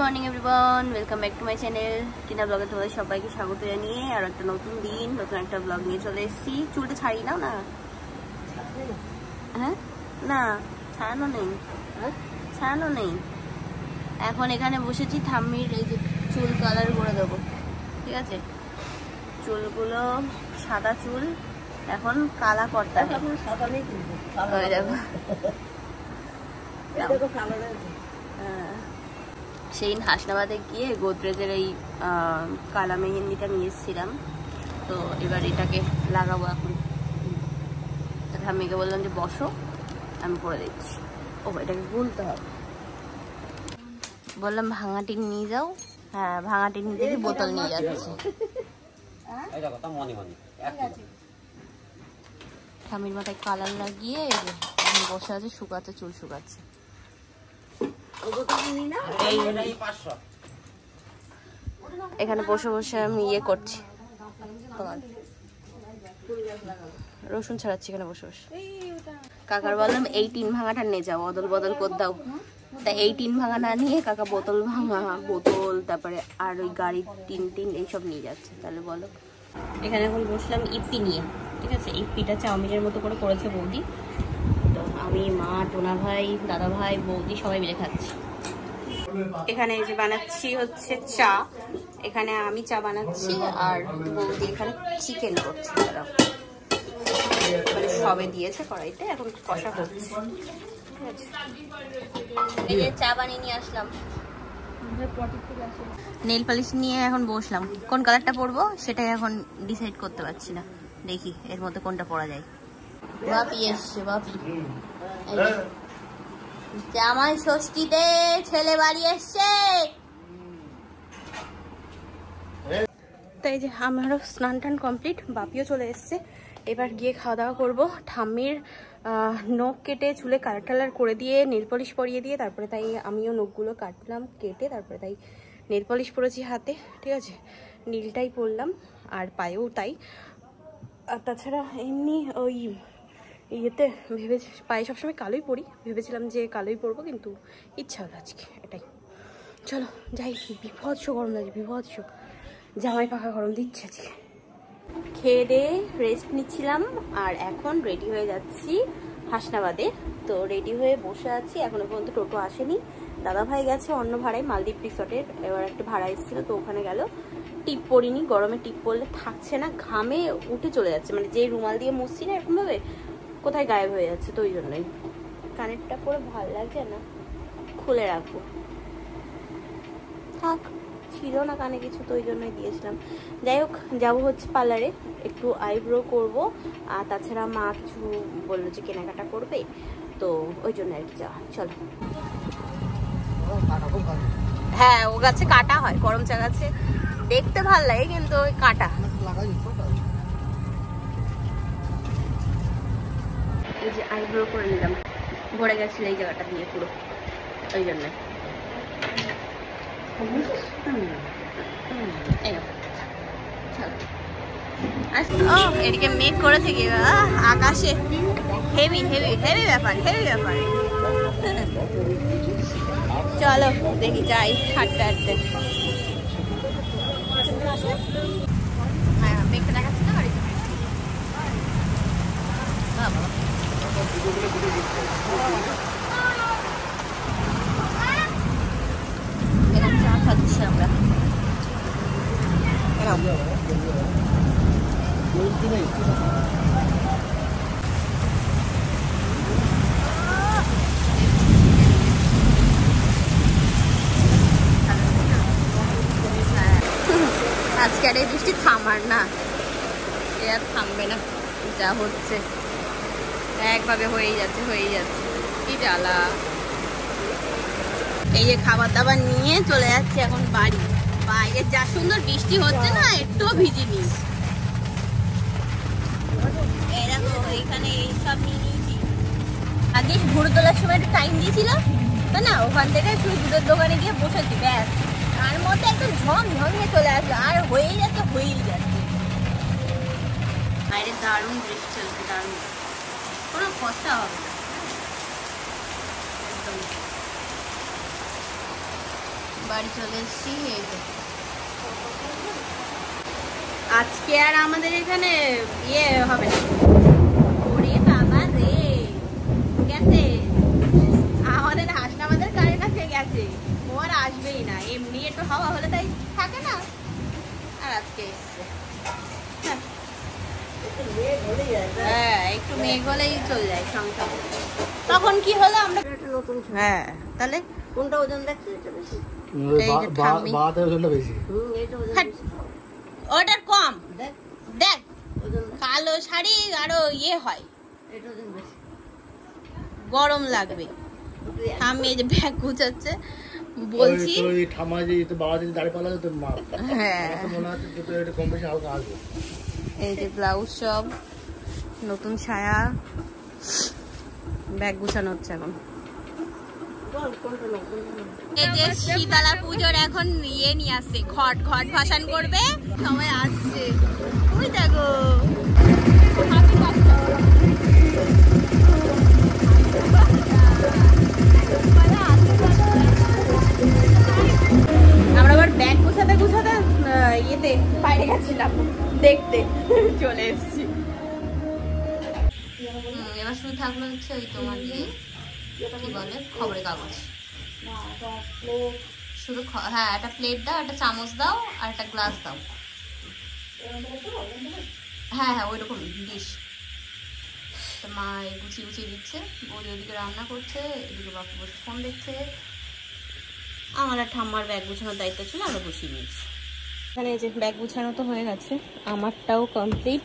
Morning everyone, welcome back to my channel. Tina ব্লগে তোমাদের সবাইকে স্বাগত জানিয়ে আর একটা নতুন দিন, নতুন একটা ব্লগ নিয়ে চলে এসেছি। চুলটা ছাড়িয়ে নাও না। হ্যাঁ, না ছাড়ানো নেই, ছাড়ানো নেই। এখন এখানে বসেছি ঠাম্মির এই যে চুল কালার করে দেবো, ঠিক আছে? চুলগুলো সাদা চুল, এখন কালা করতে হবে। সেই হাসনাবাদে গিয়ে গোদরেজের এই কালা মেহেন্দিটা নিয়ে এসেছিলাম, তো এবার এটাকে লাগাবো। এখন ঠাম্মিকে বললাম যে বসো, আমি করে দিচ্ছি। ও এটাকে গুলতে হবে, বললাম ভাঙাটি নিয়ে যাও। হ্যাঁ, ভাঙাটি নিয়ে দেখি বোতল নিয়ে যাচ্ছে। ঠাম্মির মাথায় কালার লাগিয়ে এখন বসে আছে, শুকাচ্ছে, চুল শুকাচ্ছে। এখানে বসে বসে আমি ইয়ে করছি, রসুন ছাড়াচ্ছি এখানে বসে বসে। কাকার বললাম এই টিন ভাঙাটা নিয়ে যাও, অদল বদল করে দাও। তা এই টিন ভাঙা না নিয়ে কাকা বোতল ভাঙা, বোতল, তারপরে আর ওই গাড়ির টিন এইসব নিয়ে যাচ্ছে। তাহলে বলো, এখানে এখন বসলাম ইপ্পি নিয়ে, ঠিক আছে? ইপ্পিটা চাউমিনের মতো করে করেছে বৌদি। তো আমি, মা, টোনা ভাই, দাদা ভাই, বৌদি সবাই মিলে খাচ্ছি। এখানে যে বানাচ্ছি হচ্ছে চা, এখানে আমি চা বানাচ্ছি আর বৌদি এখানে চিকেন করছে। মানে সবে দিয়েছে কড়াইতে, এখন কষা করছে, ঠিক আছে? এই যে চা বানিয়ে নিয়ে আসলাম, নেল পালিশ নিয়ে এখন বসলাম। কোন কালারটা পরবো সেটাই এখন ডিসাইড করতে পারছি না। দেখি এর মধ্যে কোনটা পরা যায়। বাপি এসছে, বাপি জামাই ষষ্ঠীতে ছেলে বাড়ি এসছে। তাই যে আমারও স্নান টান কমপ্লিট, বাপিও চলে এসছে। এবার গিয়ে খাওয়া দাওয়া করবো। ঠাম্মির নখ কেটে চুলে কালার টালার করে দিয়ে নেল পলিশ পরিয়ে দিয়ে তারপরে তাই আমিও নখগুলো কাটলাম কেটে, তারপরে তাই নেল পলিশ পরেছি হাতে, ঠিক আছে? নীলটাই পরলাম আর পায়েও তাই। আর তাছাড়া এমনি ওই ইয়েতে ভেবেছি পায়ে সবসময় কালোই পরি, ভেবেছিলাম যে কালোই পরবো, কিন্তু ইচ্ছা হলো আজকে এটাই। চলো যাই, বিভৎস গরম লাগে, বিভৎস জামাই পাখা গরম দিচ্ছে আজকে। খেয়ে দিয়ে রেস্ট নিচ্ছিলাম আর এখন রেডি হয়ে যাচ্ছি হাসনাবাদে। তো রেডি হয়ে বসে আছি, এখনো পর্যন্ত টোটো আসেনি। দাদা ভাই গেছে অন্য ভাড়ায়, মালদ্বীপ রিসর্টের। এবার একটা ভাড়া এসেছিলো, তো ওখানে গেল। টিপ পরিনি, গরমে টিপ পরলে থাকছে না, ঘামে উঠে চলে যাচ্ছে, মানে যে রুমাল দিয়ে মুছছি না এরকমভাবে কোথায় গায়েব হয়ে যাচ্ছে। তো ওই জন্যই কানেরটা পরে ভালো লাগছে না, খুলে রাখবো। থাক, ছিল না কানে কিছু, তো ওই জন্যই দিয়েছিলাম। যাই হোক, যাবো হচ্ছে পার্লারে, একটু আইব্রো করব। আর তাছাড়া মা কিছু বললো যে কেনাকাটা করবে, তো ওই জন্য আর কি যাওয়া। চলো। হ্যাঁ, ও গাছে কাটা হয়, করম চা গাছে দেখতে ভাল লাগে, কিন্তু ওই কাটা। এই যে আইব্রো করে নিলাম, ভরে গেছিল এই জায়গাটা দিয়ে পুরো, ওই জন্য। এদিকে মেঘ করেছে কি আকাশে, হেভি হেভি হেভি ব্যাপার, হেভি ব্যাপার। চলো দেখি যাই হাঁটতে হাঁটতে। হ্যাঁ, মেঘটা দেখাচ্ছি না বাড়িতে। চা খাচ্ছি আমরা। আজকের এই বৃষ্টি থামার না, এ আর থামবে না, যা হচ্ছে একভাবে হয়েই যাচ্ছে, হয়েই যাচ্ছে, কি জ্বালা। এই যে খাবার দাবার নিয়ে চলে যাচ্ছে এখন বাড়ি। বাইরে যা সুন্দর বৃষ্টি হচ্ছে না, একটুও ভিজিনি। এরকম এখানে এইসব নিয়ে নিয়েছি। আগে ঘুরে তোলার সময় একটু টাইম দিয়েছিলাম, তাই না? ওখান থেকে শুধু দুধের দোকানে গিয়ে বসেছি, ব্যাস। তার মধ্যে একদম ঝমঝমিয়ে চলে আসলো, আর হয়েই যাচ্ছে, হয়েই যাচ্ছে। বাইরে দারুণ বৃষ্টি চলছে, দারুণ, কোনো কথা হবে না। বাড়ি চলে এসেছি। এই তো আজকে আর আমাদের এখানে ইয়ে হবে না। ওরে বাবা রে, গেছে আমাদের হাসনাবাদের কারেন্ট আজকে গেছে, ও আর আসবেই না। এমনি একটু হাওয়া হলে তাই থাকে না, আর আজকে এসছে। হ্যাঁ, একটু মেঘ হলেই চলে যায় সংসার। তখন কি হলো আমরা নতুন, হ্যাঁ তাহলে কোনটা ওজন দেখতে বেশি? ওটার কম দেখ, কালো শাড়ি আরো ইয়ে হয়, গরম লাগবে। আমি এই যে ব্যাগ গুছাচ্ছে বলছি, এই যে ব্লাউজ সব নতুন, ছায়া, ব্যাগ গুছানো হচ্ছে এখন। এই যে শীতলা পুজোর এখন ইয়ে নিয়ে আসছে, ঘট ভাসান করবে, সবাই আসছে। ওই দেখো আমরা আবার ব্যাগ গুছাতে ইয়েতে বাইরে গেছিলাম দেখতে, চলে এসেছি। এবার শুধু থাকলো হচ্ছে ওই তোমার ইয়ে কি বলে খবরের কাগজ, শুধু হ্যাঁ একটা প্লেট দাও, একটা চামচ দাও, আর একটা গ্লাস দাও। হ্যাঁ হ্যাঁ ওই রকম ডিশ। মা গুছিয়ে দিচ্ছে, বৌদি ওদিকে রান্না করছে, এদিকে বাপু বসে ফোন দেখছে। আমার আর ঠাম্মার ব্যাগ গুছানোর দায়িত্ব ছিল, আমরা গুছিয়ে নিয়েছি। এখানে যে ব্যাগ গুছানো তো হয়ে গেছে, আমারটাও কমপ্লিট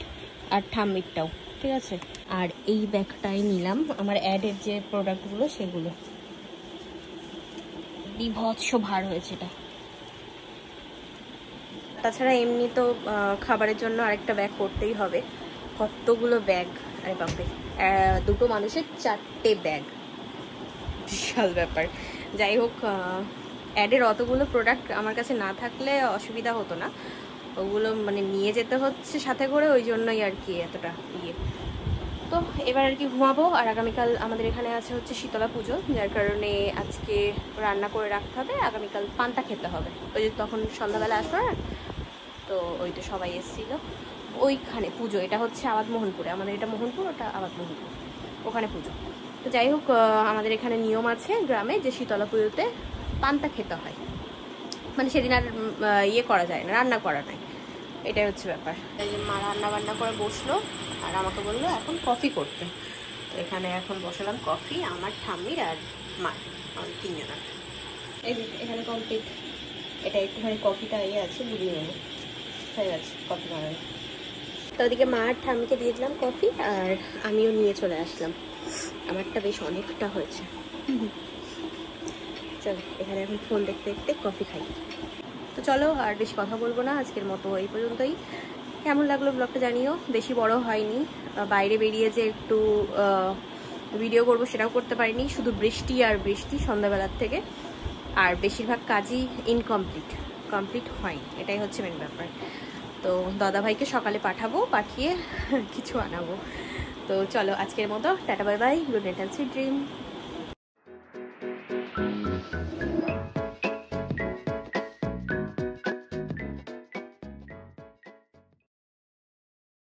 আর ঠাম্মিরটাও, ঠিক আছে। আর এই ব্যাগটাই নিলাম আমার অ্যাডের যে প্রোডাক্টগুলো সেগুলো। বিভৎস ভার হয়েছে এটা। তাছাড়া এমনি তো খাবারের জন্য আরেকটা ব্যাগ করতেই হবে। কতগুলো ব্যাগ, আরে বাপরে, দুটো মানুষের 4টে ব্যাগ, বিশাল ব্যাপার। যাই হোক, অ্যাডের অতগুলো প্রোডাক্ট আমার কাছে না থাকলে অসুবিধা হতো না, ওগুলো মানে নিয়ে যেতে হচ্ছে সাথে করে, ওই জন্যই আর কি এতটা ইয়ে। তো এবার আর কি ঘুমাবো। আর আগামীকাল আমাদের এখানে আছে হচ্ছে শীতলা পুজো, যার কারণে আজকে রান্না করে রাখতে হবে, আগামীকাল পান্তা খেতে হবে। ওই যে তখন সন্ধ্যাবেলা আসবে না, তো ওই তো সবাই এসেছিল ওইখানে পুজো। এটা হচ্ছে আবাদ মোহনপুরে, আমাদের এটা মোহনপুর, ওটা আবাদ মোহনপুর, ওখানে পুজো। তো যাই হোক, আমাদের এখানে নিয়ম আছে গ্রামে যে শীতলা পুজোতে পান্তা খেতে হয়, মানে সেদিন আর ইয়ে করা যায় না, রান্না করা নাই, এটাই হচ্ছে ব্যাপার। এই যে মা রান্না বান্না করে বসলো, আর আমাকে বললো এখন কফি করতে। তো এখানে এখন বসালাম কফি, আমার ঠাম্মির আর মা, আমাদের তিনজনের। এই যে এখানে কমপ্লিট। এটা একটুখানি কফিটা ইয়ে আছে, বুঝিয়ে নেবো, হয়ে গেছে কফি বানানো। তো ওদিকে মা আর ঠাম্মিকে দিয়ে দিলাম কফি, আর আমিও নিয়ে চলে আসলাম। আমারটা বেশ অনেকটা হয়েছে। চলো এখানে এখন ফোন দেখতে দেখতে কফি খাই। তো চলো আর বেশি কথা বলবো না, আজকের মতো এই পর্যন্তই। কেমন লাগলো ব্লগটা জানিও, বেশি বড় হয়নি, বাইরে বেরিয়ে যে একটু ভিডিও করবো সেটাও করতে পারিনি, শুধু বৃষ্টি আর বৃষ্টি সন্ধ্যাবেলার থেকে, আর বেশিরভাগ কাজই কমপ্লিট হয়নি, এটাই হচ্ছে মেন ব্যাপার। তো দাদাভাইকে সকালে পাঠাবো, পাঠিয়ে কিছু আনাবো। তো চলো আজকের মতো tata bye bye, good night and sweet dream.